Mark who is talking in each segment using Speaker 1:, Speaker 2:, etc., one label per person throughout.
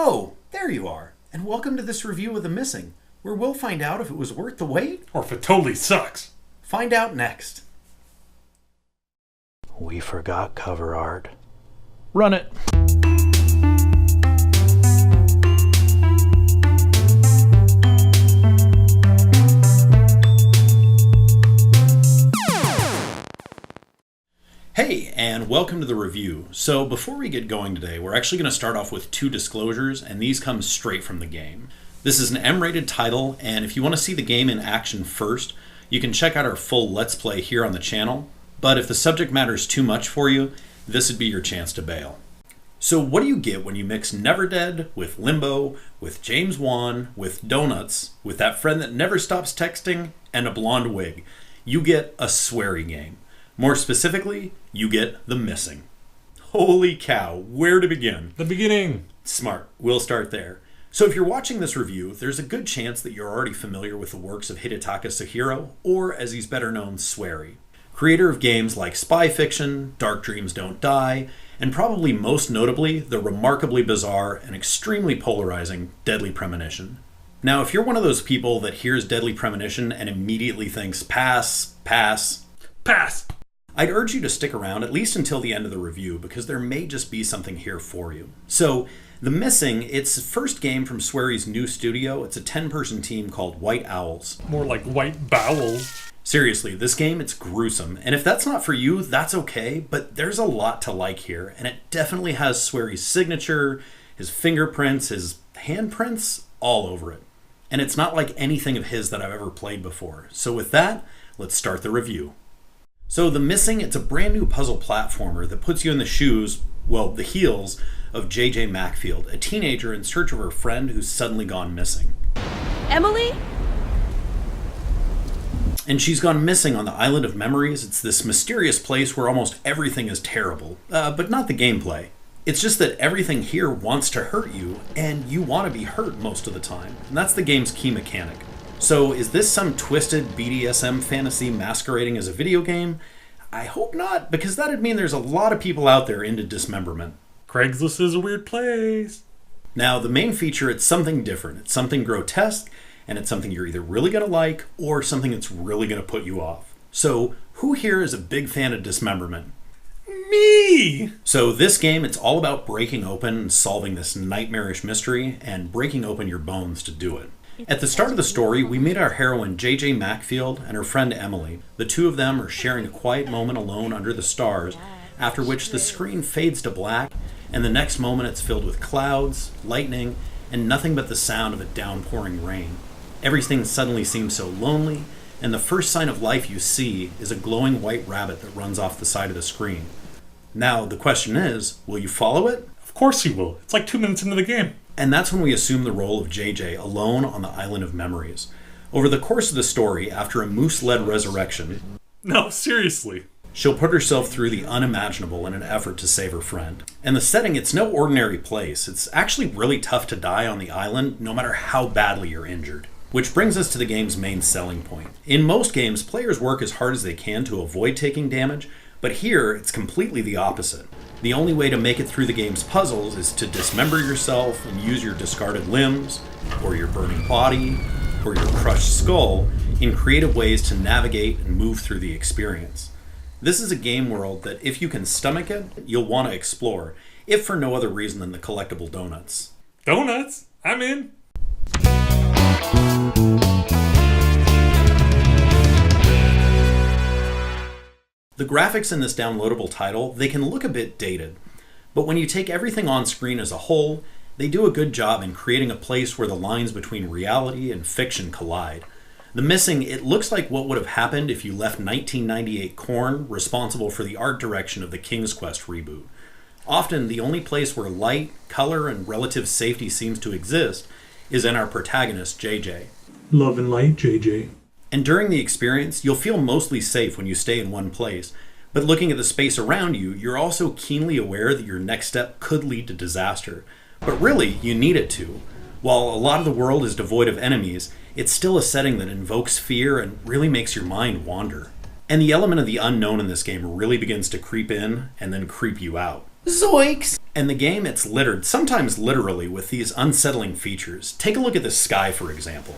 Speaker 1: Oh, there you are. And welcome to this review of The Missing, where we'll find out if it was worth the wait.
Speaker 2: Or if it totally sucks.
Speaker 1: Find out next.
Speaker 3: We forgot cover art.
Speaker 4: Run it.
Speaker 1: Hey, and welcome to the review. So before we get going today, we're actually going to start off with two disclosures, and these come straight from the game. This is an M-rated title, and if you want to see the game in action first, you can check out our full Let's Play here on the channel. But if the subject matter is too much for you, this would be your chance to bail. So what do you get when you mix Never Dead with Limbo, with James Wan, with donuts, with that friend that never stops texting, and a blonde wig? You get a sweary game. More specifically, you get The Missing. Holy cow, where to begin?
Speaker 2: The beginning.
Speaker 1: Smart, we'll start there. So if you're watching this review, there's a good chance that you're already familiar with the works of Hidetaka Sahiro, or as he's better known, Swery. Creator of games like Spy Fiction, Dark Dreams Don't Die, and probably most notably, the remarkably bizarre and extremely polarizing Deadly Premonition. Now, if you're one of those people that hears Deadly Premonition and immediately thinks, pass, I'd urge you to stick around at least until the end of the review, because there may just be something here for you. So, The Missing, it's the first game from Swery's new studio. It's a 10-person team called White Owls.
Speaker 2: More like white bowels.
Speaker 1: Seriously, this game, it's gruesome. And if that's not for you, that's okay, but there's a lot to like here, and it definitely has Swery's signature, his fingerprints, his handprints, all over it. And it's not like anything of his that I've ever played before. So with that, let's start the review. So The Missing, it's a brand new puzzle platformer that puts you in the shoes, well, the heels, of J.J. Macfield, a teenager in search of her friend who's suddenly gone missing.
Speaker 5: Emily?
Speaker 1: And she's gone missing on the Island of Memories. It's this mysterious place where almost everything is terrible, but not the gameplay. It's just that everything here wants to hurt you, and you want to be hurt most of the time. And that's the game's key mechanic. So is this some twisted BDSM fantasy masquerading as a video game? I hope not, because that'd mean there's a lot of people out there into dismemberment.
Speaker 2: Craigslist is a weird place.
Speaker 1: Now, the main feature, it's something different. It's something grotesque, and it's something you're either really going to like, or something that's really going to put you off. So, who here is a big fan of dismemberment?
Speaker 2: Me!
Speaker 1: So this game, it's all about breaking open and solving this nightmarish mystery, and breaking open your bones to do it. At the start of the story, we meet our heroine J.J. Macfield and her friend Emily. The two of them are sharing a quiet moment alone under the stars, after which the screen fades to black, and the next moment it's filled with clouds, lightning, and nothing but the sound of a downpouring rain. Everything suddenly seems so lonely, and the first sign of life you see is a glowing white rabbit that runs off the side of the screen. Now, the question is, will you follow it?
Speaker 2: Of course you will. It's like 2 minutes into the game.
Speaker 1: And that's when we assume the role of JJ alone on the Island of Memories. Over the course of the story, after a moose-led resurrection,
Speaker 2: No, seriously.
Speaker 1: she'll put herself through the unimaginable in an effort to save her friend. And the setting, it's no ordinary place. It's actually really tough to die on the island, no matter how badly you're injured. Which brings us to the game's main selling point. In most games, players work as hard as they can to avoid taking damage, but here, it's completely the opposite. The only way to make it through the game's puzzles is to dismember yourself and use your discarded limbs, or your burning body, or your crushed skull in creative ways to navigate and move through the experience. This is a game world that, if you can stomach it, you'll want to explore, if for no other reason than the collectible donuts.
Speaker 2: Donuts? I'm in.
Speaker 1: The graphics in this downloadable title, they can look a bit dated, but when you take everything on screen as a whole, they do a good job in creating a place where the lines between reality and fiction collide. The Missing, it looks like what would have happened if you left 1998 Korn responsible for the art direction of the King's Quest reboot. Often, the only place where light, color, and relative safety seems to exist is in our protagonist, JJ.
Speaker 6: Love and light, JJ.
Speaker 1: And during the experience, you'll feel mostly safe when you stay in one place. But looking at the space around you, you're also keenly aware that your next step could lead to disaster. But really, you need it to. While a lot of the world is devoid of enemies, it's still a setting that invokes fear and really makes your mind wander. And the element of the unknown in this game really begins to creep in and then creep you out.
Speaker 5: Zoinks!
Speaker 1: And the game, it's littered, sometimes literally, with these unsettling features. Take a look at the sky, for example.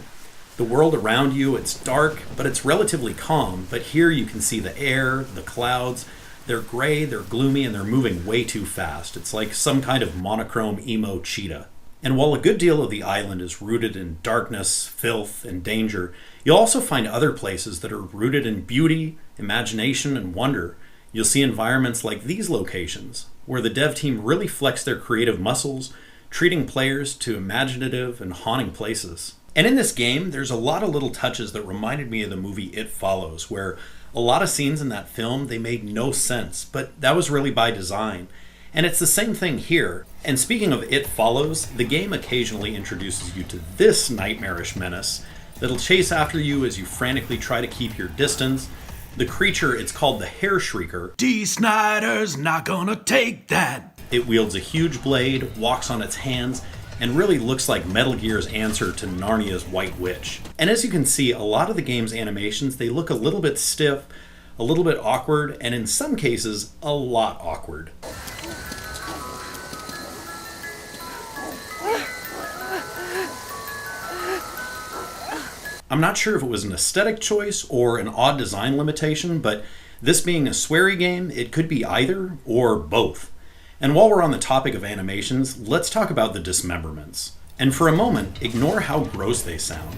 Speaker 1: The world around you, it's dark, but it's relatively calm. But here you can see the air, the clouds. They're gray, they're gloomy, and they're moving way too fast. It's like some kind of monochrome emo cheetah. And while a good deal of the island is rooted in darkness, filth, and danger, you'll also find other places that are rooted in beauty, imagination, and wonder. You'll see environments like these locations, where the dev team really flex their creative muscles, treating players to imaginative and haunting places. And in this game, there's a lot of little touches that reminded me of the movie It Follows, where a lot of scenes in that film, they made no sense, but that was really by design. And it's the same thing here. And speaking of It Follows, the game occasionally introduces you to this nightmarish menace that'll chase after you as you frantically try to keep your distance. The creature, it's called the Hair Shrieker.
Speaker 3: D. Snyder's not gonna take that.
Speaker 1: It wields a huge blade, walks on its hands, and really looks like Metal Gear's answer to Narnia's White Witch. And as you can see, a lot of the game's animations, they look a little bit stiff, a little bit awkward, and in some cases, a lot awkward. I'm not sure if it was an aesthetic choice or an odd design limitation, but this being a sweary game, it could be either or both. And while we're on the topic of animations, let's talk about the dismemberments. And for a moment, ignore how gross they sound.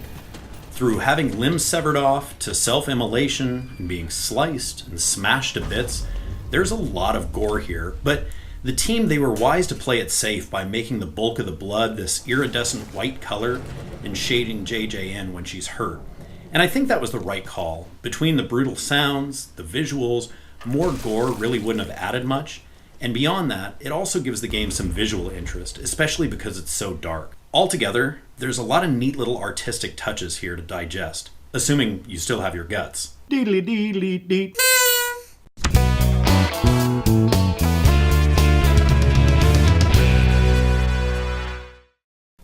Speaker 1: Through having limbs severed off, to self-immolation, and being sliced and smashed to bits, there's a lot of gore here, but the team, they were wise to play it safe by making the bulk of the blood this iridescent white color and shading JJ in when she's hurt. And I think that was the right call. Between the brutal sounds, the visuals, more gore really wouldn't have added much. And beyond that, it also gives the game some visual interest, especially because it's so dark. Altogether, there's a lot of neat little artistic touches here to digest, assuming you still have your guts.
Speaker 3: Deedly deedly deed.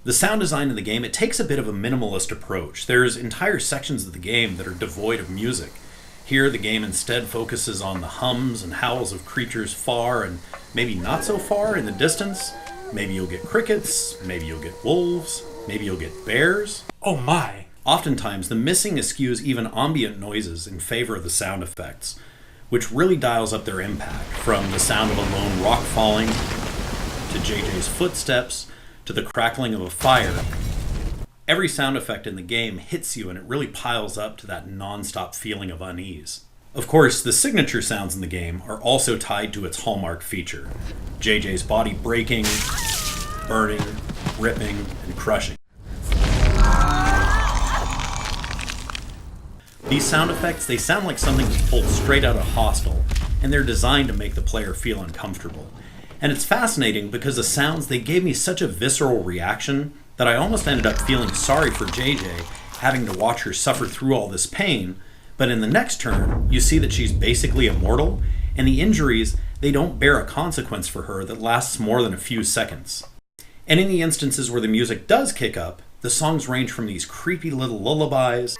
Speaker 1: The sound design in the game, it takes a bit of a minimalist approach. There's entire sections of the game that are devoid of music. Here, the game instead focuses on the hums and howls of creatures far and maybe not so far in the distance. Maybe you'll get crickets, maybe you'll get wolves, maybe you'll get bears.
Speaker 2: Oh my.
Speaker 1: Oftentimes, the missing eschews even ambient noises in favor of the sound effects, which really dials up their impact, from the sound of a lone rock falling, to JJ's footsteps, to the crackling of a fire. Every sound effect in the game hits you and it really piles up to that non-stop feeling of unease. Of course, the signature sounds in the game are also tied to its hallmark feature: JJ's body breaking, burning, ripping, and crushing. These sound effects, they sound like something that's pulled straight out of Hostel, and they're designed to make the player feel uncomfortable. And it's fascinating because the sounds, they gave me such a visceral reaction that I almost ended up feeling sorry for JJ, having to watch her suffer through all this pain. But in the next turn, you see that she's basically immortal, and the injuries, they don't bear a consequence for her that lasts more than a few seconds. And in the instances where the music does kick up, the songs range from these creepy little lullabies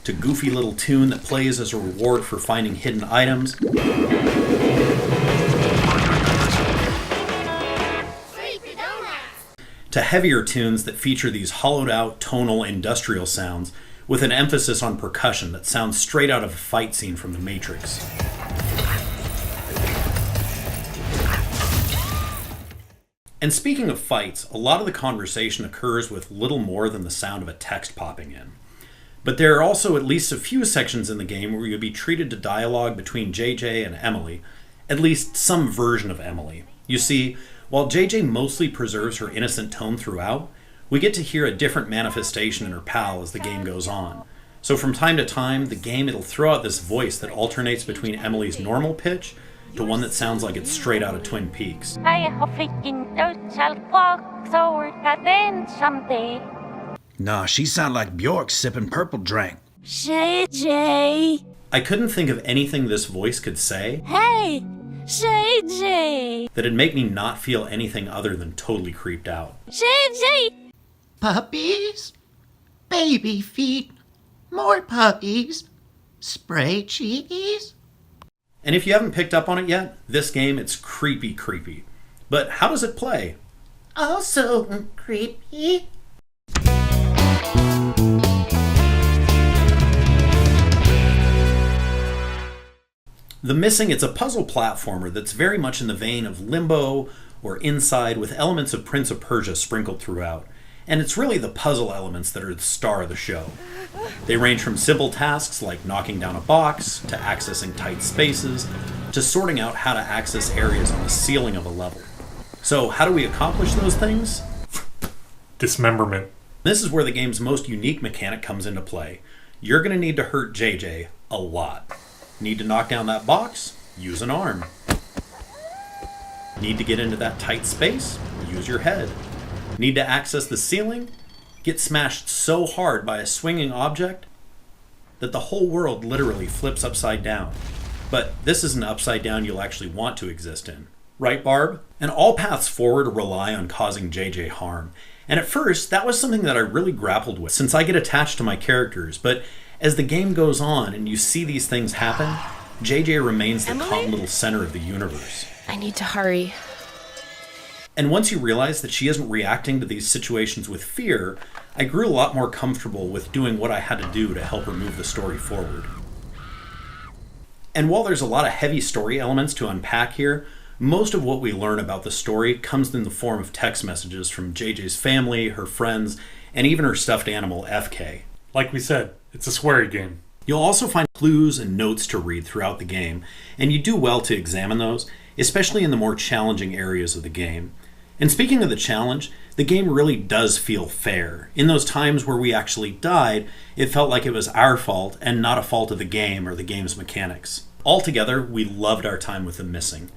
Speaker 1: to goofy little tune that plays as a reward for finding hidden items, to heavier tunes that feature these hollowed out tonal industrial sounds with an emphasis on percussion that sounds straight out of a fight scene from The Matrix. And speaking of fights, a lot of the conversation occurs with little more than the sound of a text popping in. But there are also at least a few sections in the game where you'll be treated to dialogue between JJ and Emily, at least some version of Emily. You see, while JJ mostly preserves her innocent tone throughout, we get to hear a different manifestation in her pal as the game goes on. So from time to time, the game, it'll throw out this voice that alternates between Emily's normal pitch to one that sounds like it's straight out of Twin Peaks.
Speaker 4: I freaking shall walk toward heaven someday.
Speaker 3: Nah, she sound like Bjork sipping purple drink.
Speaker 4: JJ.
Speaker 1: I couldn't think of anything this voice could say
Speaker 4: Hey, JJ.
Speaker 1: that'd make me not feel anything other than totally creeped out.
Speaker 4: JJ.
Speaker 5: Puppies, baby feet, more puppies, spray cheese.
Speaker 1: And if you haven't picked up on it yet, this game, it's creepy. But how does it play?
Speaker 5: Also creepy.
Speaker 1: The Missing, it's a puzzle platformer that's very much in the vein of Limbo or Inside, with elements of Prince of Persia sprinkled throughout. And it's really the puzzle elements that are the star of the show. They range from simple tasks like knocking down a box, to accessing tight spaces, to sorting out how to access areas on the ceiling of a level. So how do we accomplish those things?
Speaker 2: Dismemberment.
Speaker 1: This is where the game's most unique mechanic comes into play. You're going to need to hurt JJ a lot. Need to knock down that box? Use an arm. Need to get into that tight space? Use your head. Need to access the ceiling? Get smashed so hard by a swinging object that the whole world literally flips upside down. But this is an upside down you'll actually want to exist in. Right, Barb? And all paths forward rely on causing JJ harm. And at first, that was something that I really grappled with, since I get attached to my characters. But as the game goes on and you see these things happen, JJ remains the calm little center of the universe.
Speaker 7: I need to hurry.
Speaker 1: And once you realize that she isn't reacting to these situations with fear, I grew a lot more comfortable with doing what I had to do to help her move the story forward. And while there's a lot of heavy story elements to unpack here, most of what we learn about the story comes in the form of text messages from JJ's family, her friends, and even her stuffed animal, FK.
Speaker 2: Like we said, it's a sweary game.
Speaker 1: You'll also find clues and notes to read throughout the game, and you do well to examine those, especially in the more challenging areas of the game. And speaking of the challenge, the game really does feel fair. In those times where we actually died, it felt like it was our fault and not a fault of the game or the game's mechanics. Altogether, we loved our time with The Missing.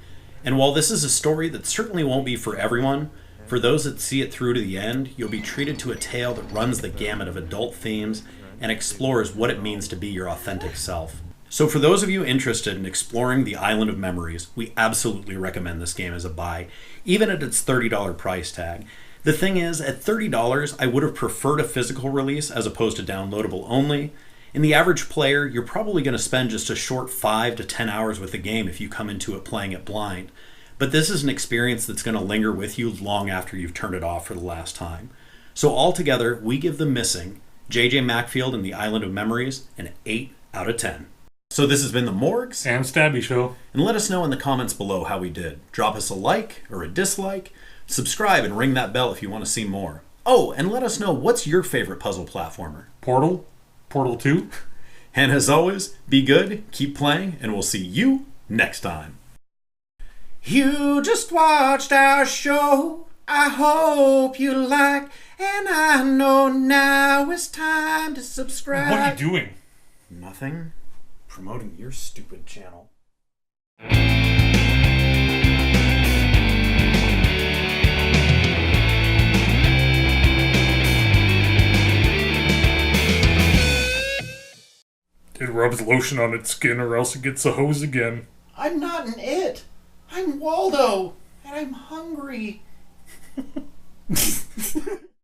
Speaker 1: And while this is a story that certainly won't be for everyone, for those that see it through to the end, you'll be treated to a tale that runs the gamut of adult themes and explores what it means to be your authentic self. So for those of you interested in exploring the Island of Memories, we absolutely recommend this game as a buy, even at its $30 price tag. The thing is, at $30, I would have preferred a physical release as opposed to downloadable only. In the average player, you're probably going to spend just a short 5 to 10 hours with the game if you come into it playing it blind. But this is an experience that's going to linger with you long after you've turned it off for the last time. So altogether, we give The Missing, JJ Macfield and the Island of Memories, an 8 out of 10. So this has been The Morgs
Speaker 2: and Stabby Show.
Speaker 1: And let us know in the comments below how we did. Drop us a like or a dislike. Subscribe and ring that bell if you want to see more. Oh, and let us know what's your favorite puzzle platformer.
Speaker 2: Portal? Portal 2?
Speaker 1: And as always, be good, keep playing, and we'll see you next time. You just watched our show. I hope you like, and I know now it's time to subscribe.
Speaker 2: What are you doing?
Speaker 1: Nothing. Promoting your stupid channel.
Speaker 2: It rubs lotion on its skin or else it gets a hose again.
Speaker 5: I'm not an it. I'm Waldo, and I'm hungry.